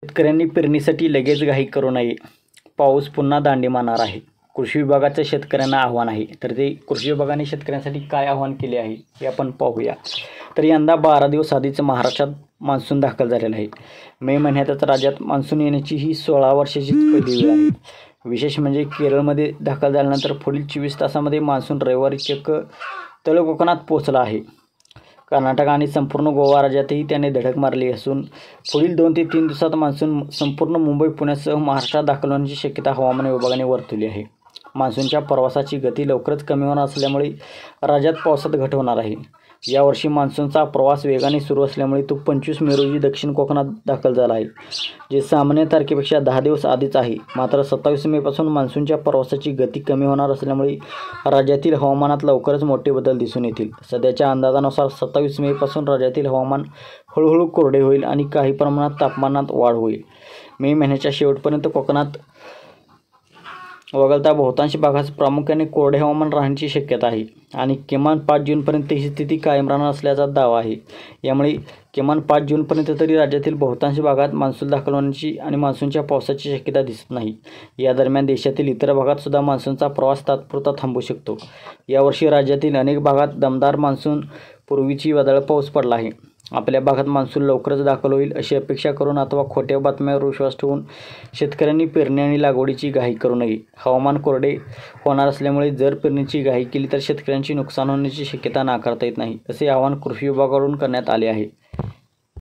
शेतकऱ्यांनी पेरणीसाठी लगेच घाई करू नये. पाऊस पुन्हा दांडी मारणार आहे. कृषी विभागाचं शेतकऱ्यांना आव्हान आहे. तर ते कृषी विभागाने शेतकऱ्यांसाठी काय आव्हान केले आहे हे आपण पाहूया. तर यंदा 12 दिवस आधीच महाराष्ट्रात मान्सून दाखल झालेला आहे. मे महिन्यातच राज्यात मान्सून येण्याची ही 16 वर्षाची पहिली वेळ आहे. विशेष म्हणजे केरळमध्ये दाखल झाल्यानंतर पुढील 24 तासामध्ये मान्सून रविवारी चक्क तळ कोकणात पोहोचला आहे. कर्नाटक आणि संपूर्ण गोवा राज्यातही त्याने धडक मारली असून पुढील 2 ते 3 दिवसात मान्सून संपूर्ण मुंबई पुण्यासह महाराष्ट्रात दाखल होण्याची शक्यता हवामान विभागाने वर्तवली आहे. मान्सूनच्या प्रवासाची गती लवकरच कमी होणार असल्यामुळे राज्यात पावसात घट होणार आहे. यावर्षी मान्सूनचा प्रवास वेगाने सुरू असल्यामुळे तो 25 मे रोजी दक्षिण कोकणात दाखल झाला आहे, जे सामान्य तारखेपेक्षा 10 दिवस आधीच आहे. मात्र 27 मेपासून मान्सूनच्या प्रवासाची गती कमी होणार असल्यामुळे राज्यातील हवामानात लवकरच मोठे बदल दिसून येतील. सध्याच्या अंदाजानुसार 27 मेपासून राज्यातील हवामान हळूहळू कोरडे होईल आणि काही प्रमाणात तापमानात वाढ होईल. मे महिन्याच्या शेवटपर्यंत कोकणात वगळता बहुतांश भागात प्रामुख्याने कोरडे हवामान राहण्याची शक्यता आहे आणि किमान 5 जूनपर्यंत ही स्थिती कायम राहणार असल्याचा दावा आहे. यामुळे किमान 5 जूनपर्यंत तरी राज्यातील बहुतांश भागात मान्सून दाखल होण्याची आणि मान्सूनच्या पावसाची शक्यता दिसत नाही. या दरम्यान देशातील इतर भागात सुद्धा मान्सूनचा प्रवास तात्पुरता थांबू शकतो. यावर्षी राज्यातील अनेक भागात दमदार मान्सून पूर्वीची वादळ पाऊस पडला आहे. आपल्या भागात मान्सून लवकरच दाखल होईल अशी अपेक्षा करून अथवा खोट्या बातम्यांवर विश्वास ठेवून शेतकऱ्यांनी पेरणी आणि लागवडीची घाई करू नये. हवामान कोरडे होणार असल्यामुळे जर पेरणीची घाई केली तर शेतकऱ्यांची नुकसान होण्याची शक्यता नाकारता येत नाही, असे आवाहन कृषी विभागाकडून करण्यात आले आहे.